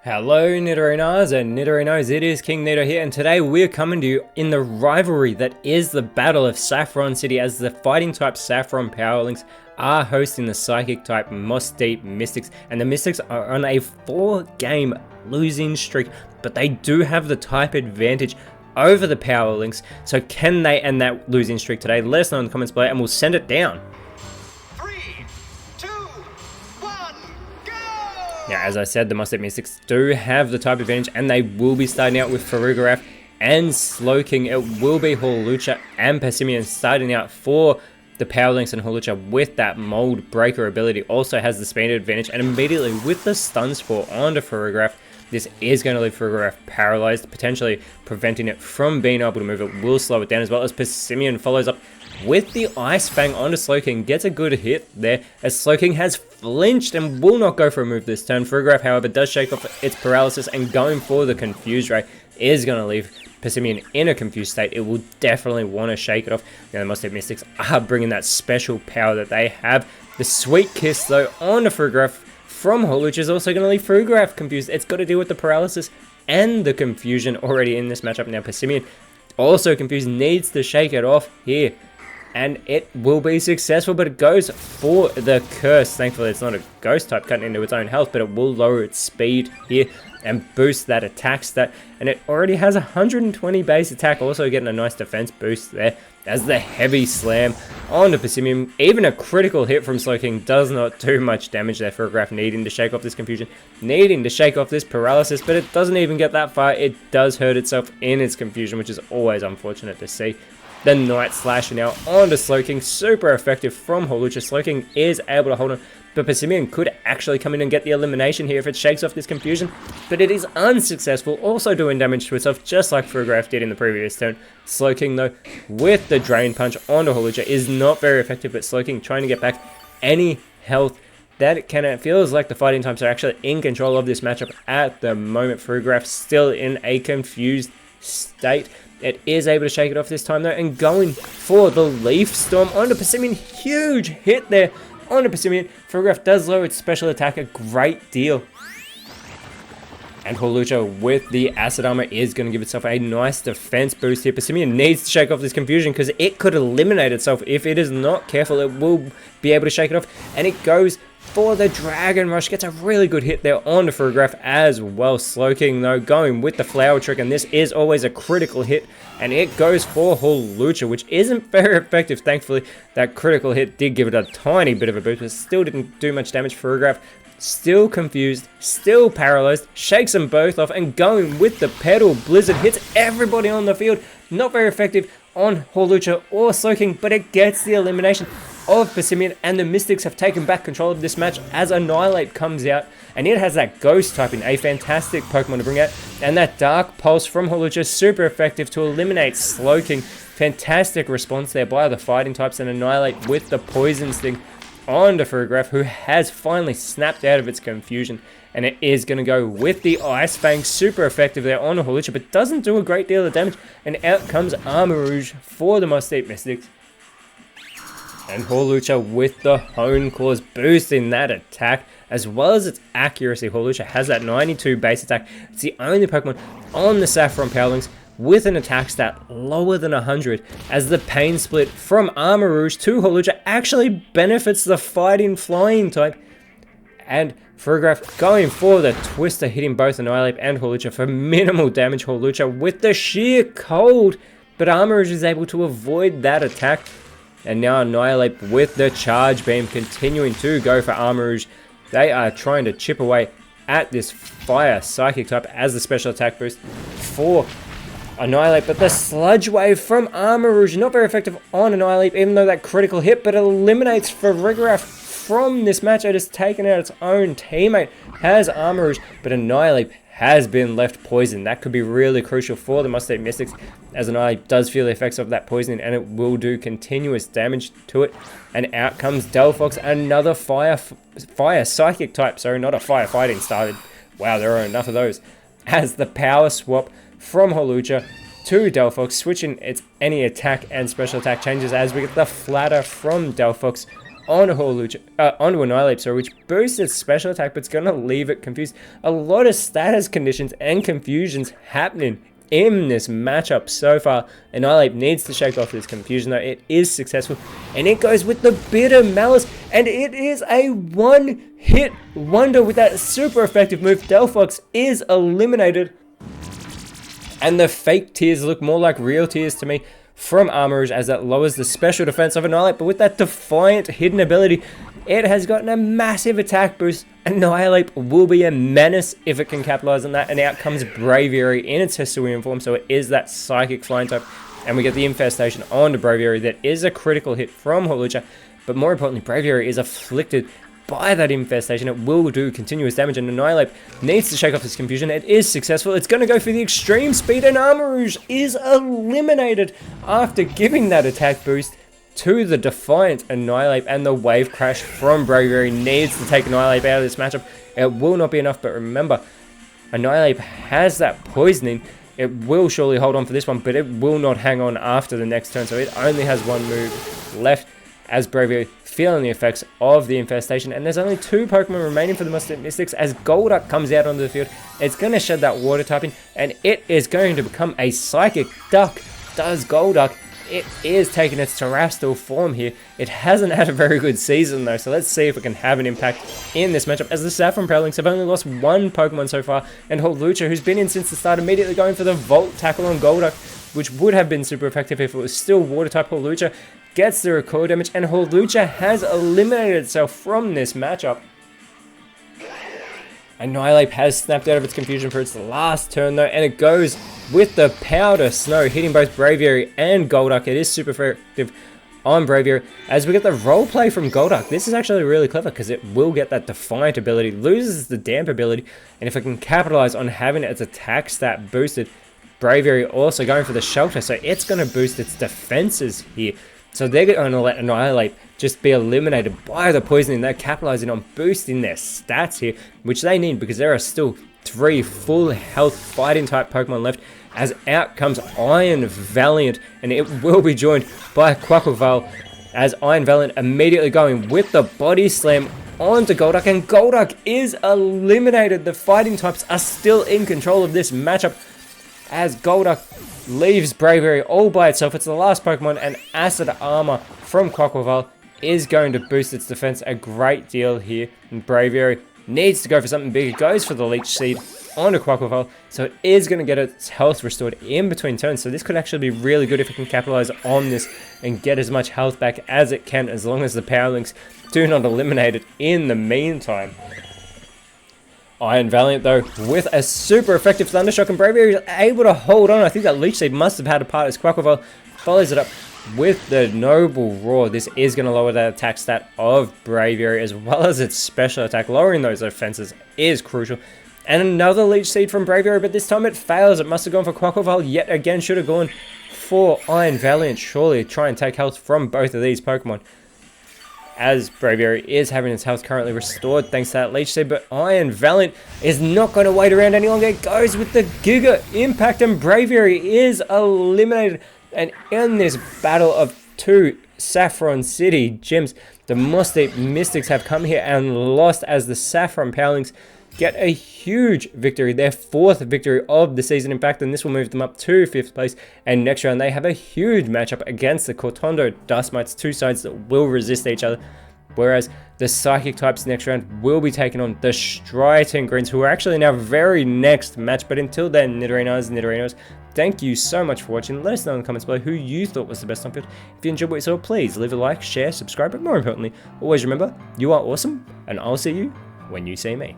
Hello Nidorinas and Nidorinos, it is KingNido here, and today we're coming to you in the rivalry that is the Battle of Saffron City, as the fighting type Saffron Powerlings are hosting the psychic type Moss Deep Mystics, and the Mystics are on a 4-game losing streak, but they do have the type advantage over the Powerlings. So can they end that losing streak today? Let us know in the comments below and we'll send it down. Now, as I said, the Moss Deep Mystics do have the type advantage, and they will be starting out with Farigiraf and Slowking. It will be Hawlucha and Passimian starting out for the Powerlings, and Hawlucha with that Mold Breaker ability also has the speed advantage, and immediately with the Stun Spore onto Farigiraf, this is going to leave Farigiraf paralyzed, potentially preventing it from being able to move. It will slow it down, as well as Passimian follows up with the Ice Fang onto Slowking, gets a good hit there, as Slowking has flinched and will not go for a move this turn. Farigiraf, however, does shake off its paralysis, and going for the Confused Ray is going to leave Passimian in a confused state. It will definitely want to shake it off. Now, the Moss Deep Mystics are bringing that special power that they have. The Sweet Kiss, though, onto Farigiraf from Hawlucha is also going to leave Farigiraf confused. It's got to deal with the paralysis and the confusion already in this matchup. Now, Passimian, also confused, needs to shake it off here, and it will be successful, but it goes for the curse. Thankfully, it's not a ghost type cutting into its own health, but it will lower its speed here and boost that attack stat. And it already has 120 base attack, also getting a nice defense boost there as the heavy slam onto Passimian. Even a critical hit from Slowking does not do much damage there. Farigiraf needing to shake off this confusion, needing to shake off this paralysis, but it doesn't even get that far. It does hurt itself in its confusion, which is always unfortunate to see. The Night Slash now onto Slowking, super effective from Hawlucha. Slowking is able to hold on, but Passimian could actually come in and get the elimination here if it shakes off this confusion, but it is unsuccessful, also doing damage to itself just like Farigiraf did in the previous turn. Slowking, though, with the Drain Punch onto Hawlucha is not very effective, but Slowking trying to get back any health that it can. It feels like the fighting types are actually in control of this matchup at the moment. Farigiraf still in a confused state. It is able to shake it off this time, though, and going for the Leaf Storm onto Passimian. Huge hit there onto Passimian. Farigiraf does lower its special attack a great deal, and Hawlucha with the Acid Armor is going to give itself a nice defense boost here. Passimian needs to shake off this confusion because it could eliminate itself. If it is not careful, it will be able to shake it off, and it goes for the Dragon Rush, gets a really good hit there onto Farigiraf as well. Slowking, though, going with the Flower Trick, and this is always a critical hit, and it goes for Hawlucha, which isn't very effective. Thankfully, that critical hit did give it a tiny bit of a boost, but still didn't do much damage. Farigiraf still confused, still paralyzed, shakes them both off, and going with the Petal Blizzard, hits everybody on the field. Not very effective on Hawlucha or Slowking, but it gets the elimination of Passimian, and the Mystics have taken back control of this match as Annihilate comes out, and it has that Ghost typing, a fantastic Pokemon to bring out, and that Dark Pulse from Hawlucha, super effective to eliminate Slowking. Fantastic response there by the fighting types, and Annihilate with the Poison Sting onto Farigiraf, who has finally snapped out of its confusion, and it is going to go with the Ice Fang, super effective there on Hawlucha, but doesn't do a great deal of damage, and out comes Armarouge for the Moss Deep Mystics. And Hawlucha with the Hone Claws, boosting that attack as well as its accuracy. Hawlucha has that 92 base attack. It's the only Pokemon on the Saffron Powerlings with an attack stat lower than 100, as the Pain Split from Armarouge to Hawlucha actually benefits the fighting flying type. And Farigiraf going for the Twister, hitting both Annihilate and Hawlucha for minimal damage. Hawlucha with the sheer cold, but Armarouge is able to avoid that attack. And now Annihilate with the Charge Beam, continuing to go for Armarouge. They are trying to chip away at this Fire Psychic type as the special attack boost for Annihilate. But the Sludge Wave from Armarouge, not very effective on Annihilate, even though that critical hit, but it eliminates Farigiraf from this match. It has taken out its own teammate, has Armarouge, but Annihilate has been left poisoned. That could be really crucial for the Moss Deep Mystics, as Annihilate does feel the effects of that poisoning, and it will do continuous damage to it. And out comes Delphox, another fire psychic type, sorry, not a firefighting started. Wow, there are enough of those. As the power swap from Hawlucha to Delphox, switching its any attack and special attack changes, as we get the Flatter from Delphox onto Annihilape, sorry, which boosts its special attack, but it's going to leave it confused. A lot of status conditions and confusions happening in this matchup so far. Annihilape needs to shake off this confusion, though. It is successful, and it goes with the Bitter Malice, and it is a one-hit wonder with that super effective move. Delphox is eliminated, and the fake tears look more like real tears to me from Armourouge, as that lowers the special defense of Annihilape. But with that Defiant hidden ability, it has gotten a massive attack boost. Annihilape will be a menace if it can capitalize on that. And out comes Braviary in its Hisuian form, so it is that Psychic Flying type. And we get the Infestation onto Braviary. That is a critical hit from Hawlucha, but more importantly, Braviary is afflicted by that Infestation. It will do continuous damage, and Annihilape needs to shake off this confusion. It is successful. It's going to go for the extreme speed, and Armourouge is eliminated after giving that attack boost to the Defiant Annihilape, and the Wave Crash from Braviary needs to take Annihilape out of this matchup. It will not be enough, but remember, Annihilape has that poisoning. It will surely hold on for this one, but it will not hang on after the next turn, so it only has one move left, as Braviary feeling the effects of the Infestation. And there's only 2 Pokemon remaining for the Mystics. As Golduck comes out onto the field, it's going to shed that water typing, and it is going to become a Psychic Duck. Does Golduck. It is taking its Terrestrial form here. It hasn't had a very good season though, so let's see if it can have an impact in this matchup, as the Saffron Prowlings have only lost 1 Pokemon so far, and Hawlucha, who's been in since the start, immediately going for the Volt Tackle on Golduck, which would have been super effective if it was still Water type. Hawlucha gets the recoil damage, and Hawlucha has eliminated itself from this matchup. Annihilape has snapped out of its confusion for its last turn though, and it goes with the Powder Snow, hitting both Braviary and Golduck. It is super effective on Braviary, as we get the roleplay from Golduck. This is actually really clever, because it will get that Defiant ability, loses the Damp ability, and if it can capitalize on having its attack stat boosted, Braviary also going for the Shelter, so it's going to boost its defenses here. So they're going to let Annihilape just be eliminated by the poisoning. They're capitalizing on boosting their stats here, which they need, because there are still 3 full health fighting type Pokemon left, as out comes Iron Valiant, and it will be joined by Quaquaval, as Iron Valiant immediately going with the Body Slam onto Golduck, and Golduck is eliminated. The fighting types are still in control of this matchup, as Golduck leaves Braviary all by itself. It's the last Pokemon, and Acid Armor from Quaquaval is going to boost its defense a great deal here, and Braviary needs to go for something big. It goes for the Leech Seed onto Quaquaval, so it is going to get its health restored in between turns. So this could actually be really good if it can capitalize on this and get as much health back as it can, as long as the Power Links do not eliminate it in the meantime. Iron Valiant though, with a super effective Thundershock, and Braviary is able to hold on. I think that Leech Seed must have had a part, as Quaquaval follows it up with the Noble Roar. This is going to lower the attack stat of Braviary, as well as its special attack. Lowering those defenses is crucial. And another Leech Seed from Braviary, but this time it fails. It must have gone for Quaquaval yet again. Should have gone for Iron Valiant, surely try and take health from both of these Pokemon, as Braviary is having its health currently restored thanks to that Leech Seed. But Iron Valiant is not going to wait around any longer. It goes with the Giga Impact, and Braviary is eliminated. And in this battle of 2 Saffron City gyms, the Mystics have come here and lost, as the Saffron Powlings get a huge victory, their 4th victory of the season, in fact, and this will move them up to 5th place. And next round they have a huge matchup against the Cortondo Dustmites, 2 sides that will resist each other, whereas the Psychic types next round will be taking on the Striaton Greens, who are actually in our very next match. But until then, Nidorinos, thank you so much for watching. Let us know in the comments below who you thought was the best on field. If you enjoyed what you saw, please leave a like, share, subscribe, but more importantly, always remember, you are awesome, and I'll see you when you see me.